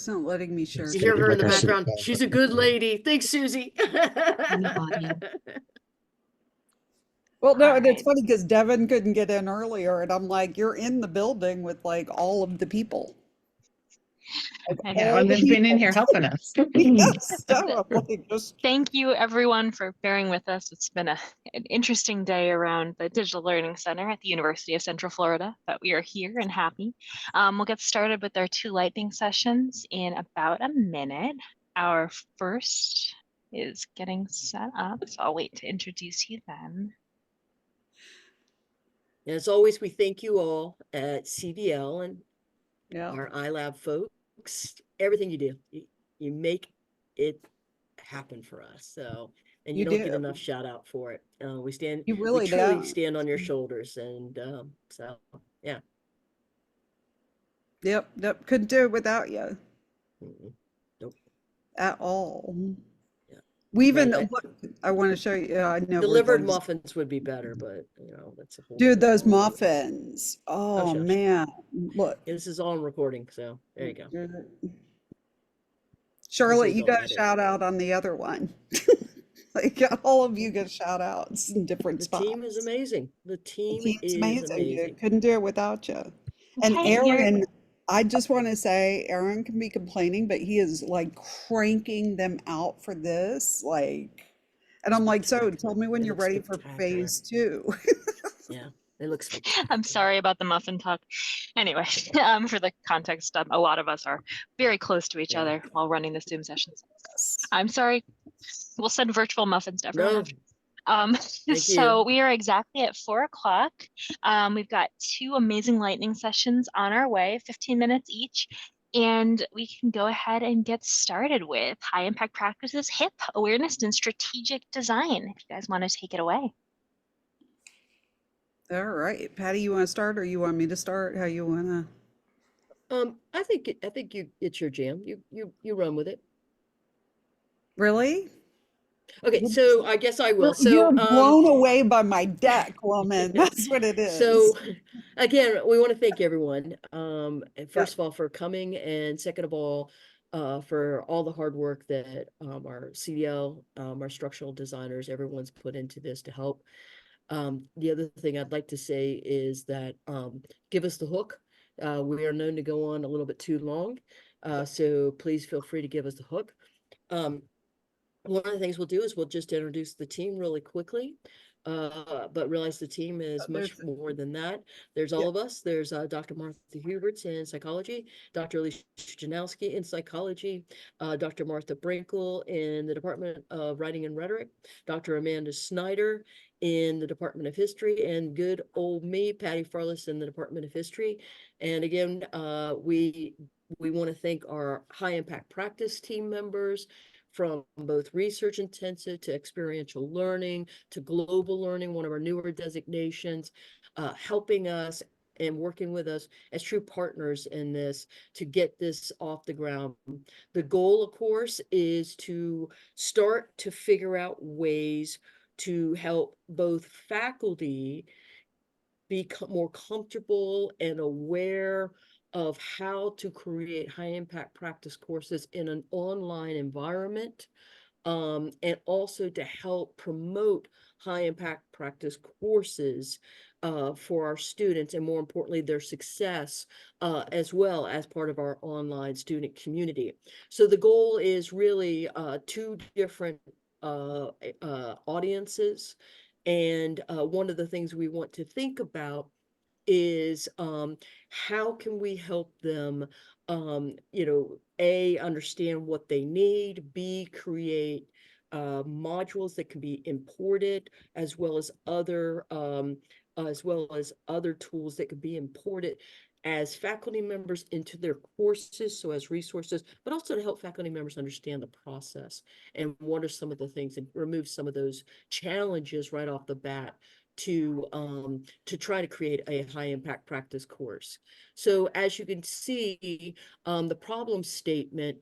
not letting me share. You hear her in the Patricia. background. She's a good lady. Thanks, Susie. Well, no, and it's Alright. funny because Devin couldn't get in earlier, and I'm like, you're in the building with like all of the people. Like I Yeah, know. all and the they've been in people. here helping us. Yes, so I'm like, just Thank you everyone for bearing with us. It's been an interesting day around the Digital Learning Center at the University of Central Florida, but we are here and happy. We'll get started with our 2 lightning sessions in about a minute. Our first is getting set up, so I'll wait to introduce you then. And as always, we thank you all at CVL and yeah. our iLab folks. Everything you do, you make it happen for us. So, and you You don't get do. enough shout out for it. You We really truly don't. stand on your shoulders, and so yeah. Yep. Couldn't do it without you Mm-mm. Nope. at all. Yeah. We even, Right. look, I want to show you. I know we're Delivered going to muffins would be better, but that's a whole do nother those ball. muffins. Oh, Oh, shush. man. Look. Yeah, this is all in recording, so there you go. Charlotte, you Don't got a edit. shout out on the other one. Like all of you get shout outs in different The spots. team is amazing. The team Team's is amazing. You amazing. couldn't do it without you. And Okay, here. Aaron, I just want to say, Aaron can be complaining, but he is like cranking them out for this. Like, and I'm like, so tell me when They you're look ready for spectacular. phase 2. Yeah, they look spectacular. I'm sorry about the muffin talk. Anyway, for the context, a lot of us are very close to each Yeah. other while running the Zoom sessions. I'm sorry. We'll send virtual muffins to everyone No, after. thank So you. we are exactly at 4 o'clock. We've got 2 amazing lightning sessions on our way, 15 minutes each. And we can go ahead and get started with high impact practices, HIP, awareness, and strategic design. If you guys want to take it away. All right, Patty, you want to start, or you want me to start? How you want to? I think it's your jam. You run with it. Really? Okay, so I guess I will. You're So blown away by my deck, woman. That's what it is. So again, we want to thank everyone. And Yeah. first of all, for coming, and second of all, for all the hard work that our CDL, our structural designers, everyone's put into this to help. The other thing I'd like to say is that give us the hook. We are known to go on a little bit too long, so please feel free to give us the hook. One of the things we'll do is we'll just introduce the team really quickly, but realize the team is much more than that. There's all of us. There's Dr. Martha Hubertz in psychology, Dr. Alicia Janowski in psychology, Dr. Martha Brinkle in the Department of Writing and Rhetoric, Dr. Amanda Snyder in the Department of History, and good old me, Patty Farless, in the Department of History. And again, we want to thank our high impact practice team members, from both research intensive to experiential learning to global learning, one of our newer designations, helping us and working with us as true partners in this to get this off the ground. The goal, of course, is to start to figure out ways to help both faculty become more comfortable and aware of how to create high impact practice courses in an online environment, and also to help promote high impact practice courses for our students, and more importantly, their success as well as part of our online student community. So the goal is really 2 different audiences. And one of the things we want to think about is how can we help them, A, understand what they need, B, create modules that can be imported, as well as other tools that could be imported as faculty members into their courses, so as resources, but also to help faculty members understand the process and what are some of the things, and remove some of those challenges right off the bat to try to create a high impact practice course. So as you can see, the problem statement,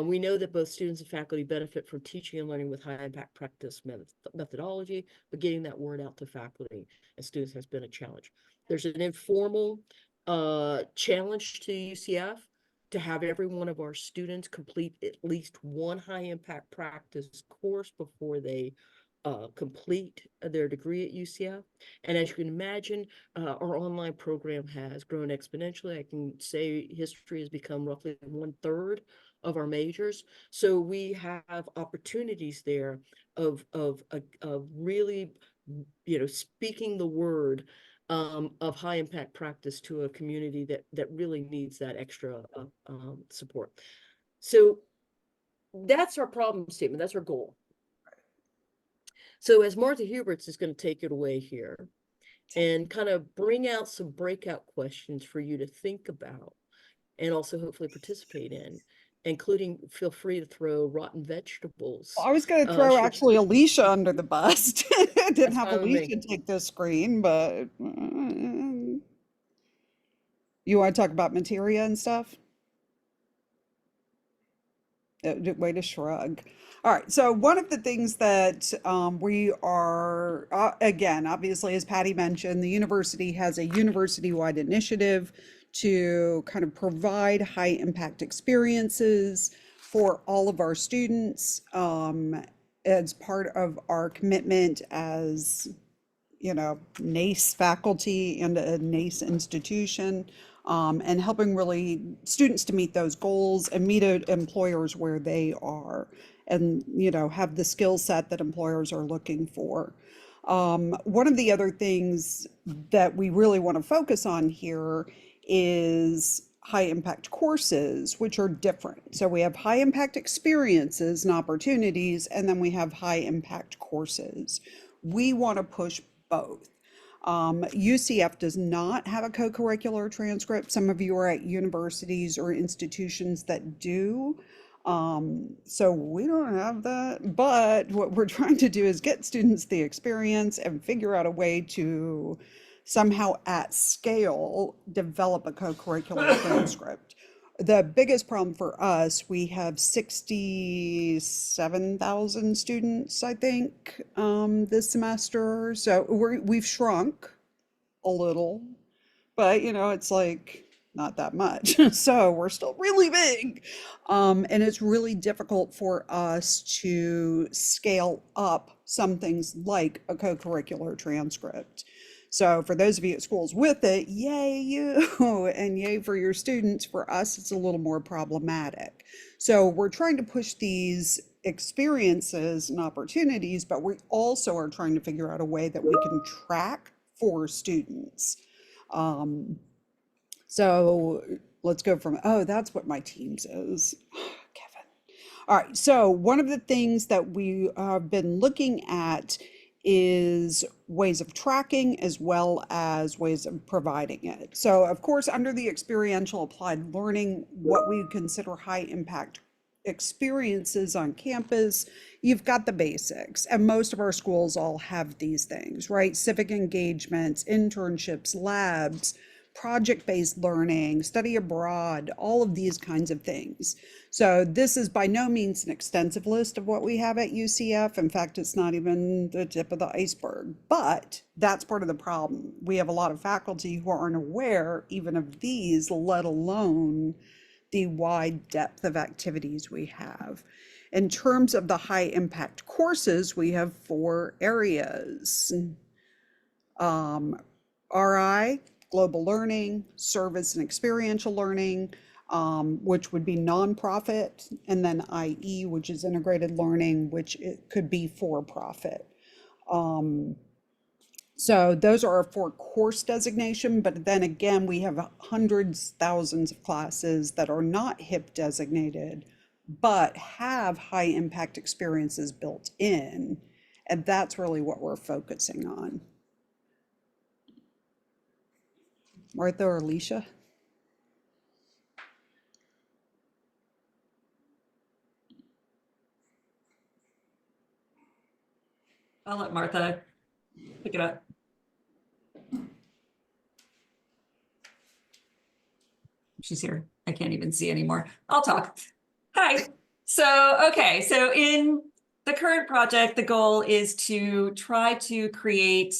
we know that both students and faculty benefit from teaching and learning with high impact practice methodology, but getting that word out to faculty and students has been a challenge. There's an informal challenge to UCF to have every one of our students complete at least one high impact practice course before they complete their degree at UCF. And as you can imagine, our online program has grown exponentially. I can say history has become roughly 1/3 of our majors. So we have opportunities there of really, speaking the word of high impact practice to a community that really needs that extra support. So that's our problem statement. That's our goal. So as Martha Hubertz is going to take it away here and kind of bring out some breakout questions for you to think about and also hopefully participate in, including feel free to throw rotten vegetables. I was going to throw actually Alicia under the bus. I didn't have Alicia take the screen, but you want to talk about materia and stuff? Way to shrug. All right, so one of the things that we are, again, obviously, as Patty mentioned, the university has a university-wide initiative to kind of provide high impact experiences for all of our students as part of our commitment as, NACE faculty and a NACE institution. And helping really students to meet those goals and meet employers where they are and, have the skill set that employers are looking for. One of the other things that we really want to focus on here is high impact courses, which are different. So we have high impact experiences and opportunities, and then we have high impact courses. We want to push both. UCF does not have a co-curricular transcript. Some of you are at universities or institutions that do. So we don't have that, but what we're trying to do is get students the experience and figure out a way to somehow at scale develop a co-curricular transcript. The biggest problem for us, we have 67,000 students, I think, this semester. So we've shrunk a little, but it's like not that much. So we're still really big. And it's really difficult for us to scale up some things like a co-curricular transcript. So for those of you at schools with it, yay you, and yay for your students. For us, it's a little more problematic. So we're trying to push these experiences and opportunities, but we also are trying to figure out a way that we can track for students. So let's go from, that's what my Teams is. Kevin. All right, so one of the things that we have been looking at is ways of tracking as well as ways of providing it. So of course, under the experiential applied learning, what we consider high impact experiences on campus, you've got the basics, and most of our schools all have these things, right? Civic engagements, internships, labs, project-based learning, study abroad, all of these kinds of things. So this is by no means an extensive list of what we have at UCF. In fact, it's not even the tip of the iceberg, but that's part of the problem. We have a lot of faculty who aren't aware even of these, let alone the wide depth of activities we have. In terms of the high impact courses, we have 4 areas. RI, global learning, service and experiential learning, which would be nonprofit, and then IE, which is integrated learning, which it could be for profit. So those are our 4 course designation, but then again, we have hundreds, thousands of classes that are not HIP designated, but have high impact experiences built in. And that's really what we're focusing on. Martha or Alicia? I'll let Martha pick it up. She's here. I can't even see anymore. I'll talk. Hi. So in the current project, the goal is to try to create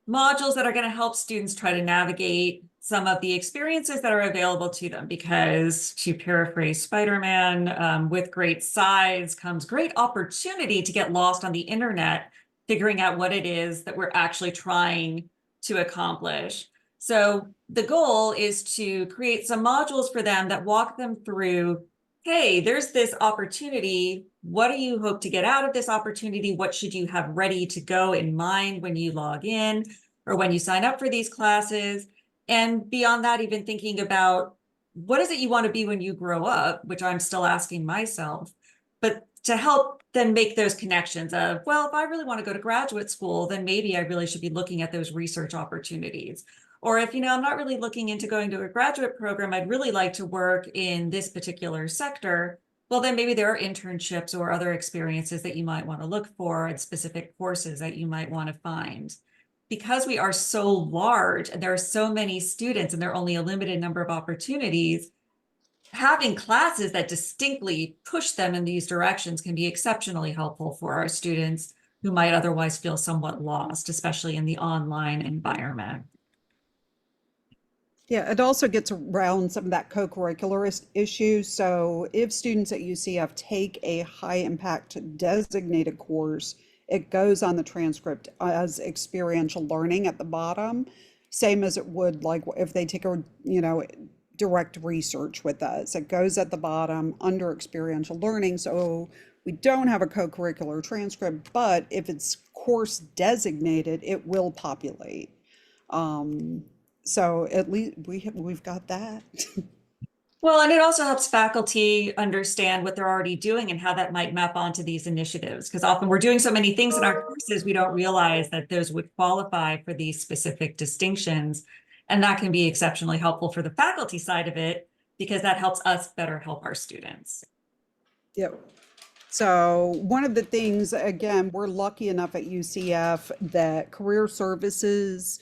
modules that are going to help students try to navigate some of the experiences that are available to them, because to paraphrase Spider-Man, with great size comes great opportunity to get lost on the internet, figuring out what it is that we're actually trying to accomplish. So the goal is to create some modules for them that walk them through, hey, there's this opportunity. What do you hope to get out of this opportunity? What should you have ready to go in mind when you log in or when you sign up for these classes? And beyond that, even thinking about what is it you want to be when you grow up, which I'm still asking myself, but to help them make those connections of, well, if I really want to go to graduate school, then maybe I really should be looking at those research opportunities. Or if, I'm not really looking into going to a graduate program, I'd really like to work in this particular sector. Well, then maybe there are internships or other experiences that you might want to look for and specific courses that you might want to find. Because we are so large and there are so many students and there are only a limited number of opportunities, having classes that distinctly push them in these directions can be exceptionally helpful for our students who might otherwise feel somewhat lost, especially in the online environment. Yeah, it also gets around some of that co-curricular issue. So if students at UCF take a high impact designated course, it goes on the transcript as experiential learning at the bottom, same as it would like if they take a, direct research with us. It goes at the bottom under experiential learning. So we don't have a co-curricular transcript, but if it's course designated, it will populate. So at least we've got that. Well, and it also helps faculty understand what they're already doing and how that might map onto these initiatives. Because often we're doing so many things in our courses, we don't realize that those would qualify for these specific distinctions. And that can be exceptionally helpful for the faculty side of it, because that helps us better help our students. Yep. So one of the things, again, we're lucky enough at UCF that Career Services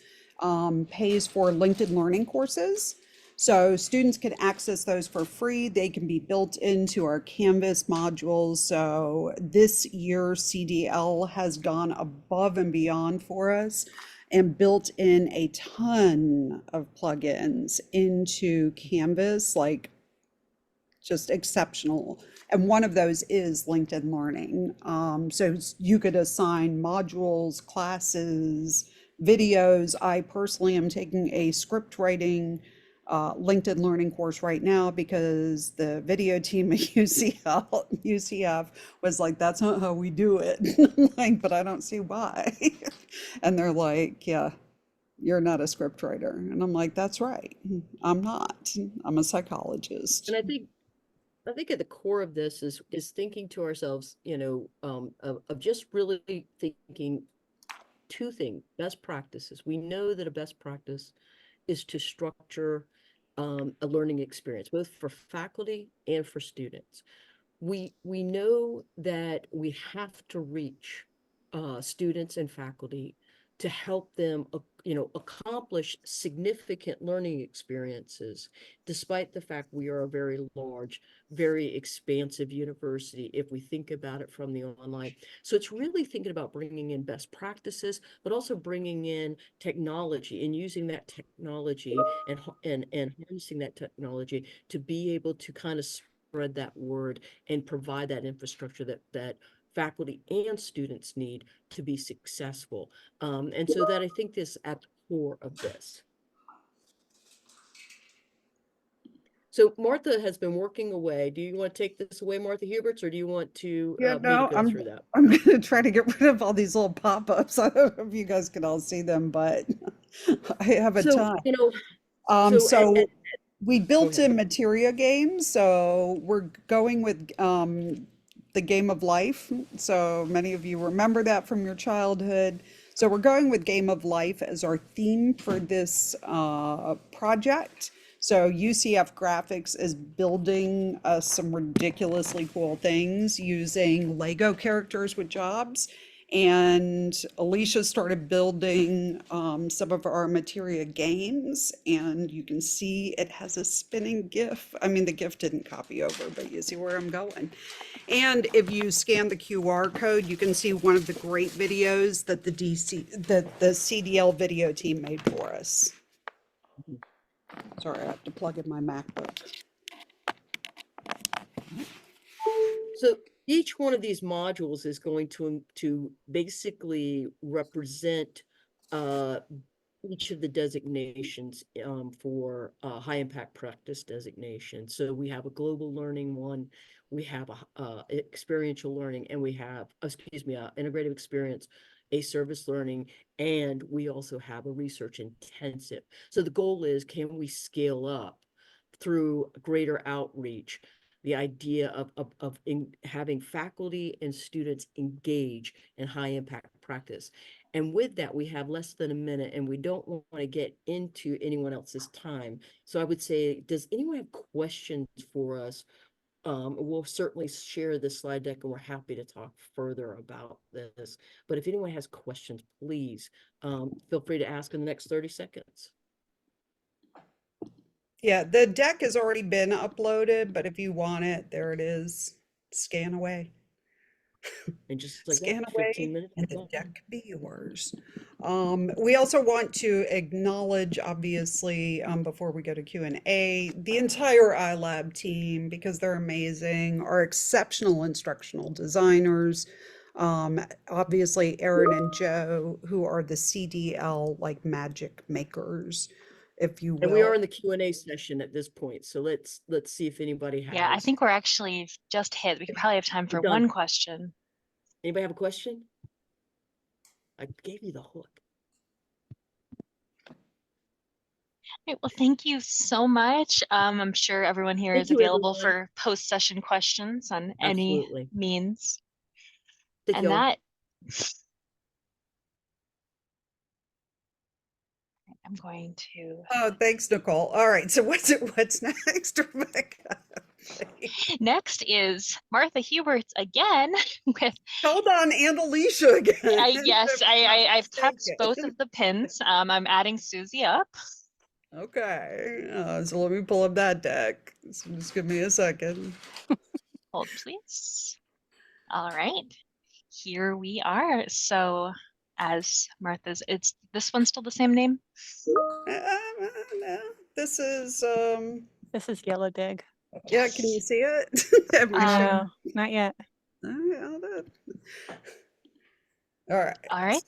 pays for LinkedIn Learning courses. So students can access those for free. They can be built into our Canvas modules. So this year, CDL has gone above and beyond for us and built in a ton of plugins into Canvas, like just exceptional. And one of those is LinkedIn Learning. So you could assign modules, classes, videos. I personally am taking a script writing LinkedIn Learning course right now because the video team at UCF was like, that's not how we do it. I'm like, but I don't see why. And they're like, yeah, you're not a script writer. And I'm like, that's right. I'm not. I'm a psychologist. And I think at the core of this is thinking to ourselves, of just really thinking two things: best practices. We know that a best practice is to structure a learning experience, both for faculty and for students. We know that we have to reach students and faculty to help them, accomplish significant learning experiences, despite the fact we are a very large, very expansive university, if we think about it from the online. So it's really thinking about bringing in best practices, but also bringing in technology and using that technology and harnessing that technology to be able to kind of spread that word and provide that infrastructure that faculty and students need to be successful. And so that I think is at the core of this. So Martha has been working away. Do you want to take this away, Martha Hubertz, or do you want to me to go through that? I'm going to try to get rid of all these little pop-ups. I don't know if you guys can all see them, but I have a ton. We built in materia games, so we're going with the game of life. So many of you remember that from your childhood. So we're going with game of life as our theme for this project. So UCF Graphics is building some ridiculously cool things using Lego characters with jobs. And Alicia started building some of our materia games, and you can see it has a spinning GIF. I mean, the GIF didn't copy over, but you see where I'm going. And if you scan the QR code, you can see one of the great videos that the CDL video team made for us. Sorry, I have to plug in my MacBook. So each one of these modules is going to basically represent each of the designations for high impact practice designation. So we have a global learning one, we have a experiential learning, and we have, excuse me, integrative experience, a service learning, and we also have a research intensive. So the goal is, can we scale up through greater outreach? The idea of having faculty and students engage in high impact practice. And with that, we have less than a minute and we don't want to get into anyone else's time. So I would say, does anyone have questions for us? We'll certainly share this slide deck and we're happy to talk further about this. But if anyone has questions, please feel free to ask in the next 30 seconds. Yeah, the deck has already been uploaded, but if you want it, there it is. Scan away. And just like Scan that, away 15 minutes. and the deck can be yours. We also want to acknowledge, obviously, before we go to Q&A, the entire iLab team, because they're amazing, are exceptional instructional designers. Obviously, Erin and Joe, who are the CDL like magic makers, if you will. And we are in the Q&A session at this point, so let's see if anybody has. Yeah, I think we're actually just hit. We could probably have time for We're done. one question. Anybody have a question? I gave you the hook. Right, well, thank you so much. I'm sure everyone here Thank is you, available everyone. for post-session questions on Absolutely. any means. Thank And you all. that I'm going to Oh, thanks, Nicole. All right, so what's next, Rebecca? next is Martha Hubertz again with Hold on, and Alicia again. yes, I've kept Take it. both of the pins. I'm adding Susie up. Okay, so let me pull up that deck. So just give me a second. Hold please. All right, here we are. So as Martha's, it's this one's still the same name? No, this is This is Yellow Dig. yeah, can you see it? Am I No, not yet. showing- All right. All right.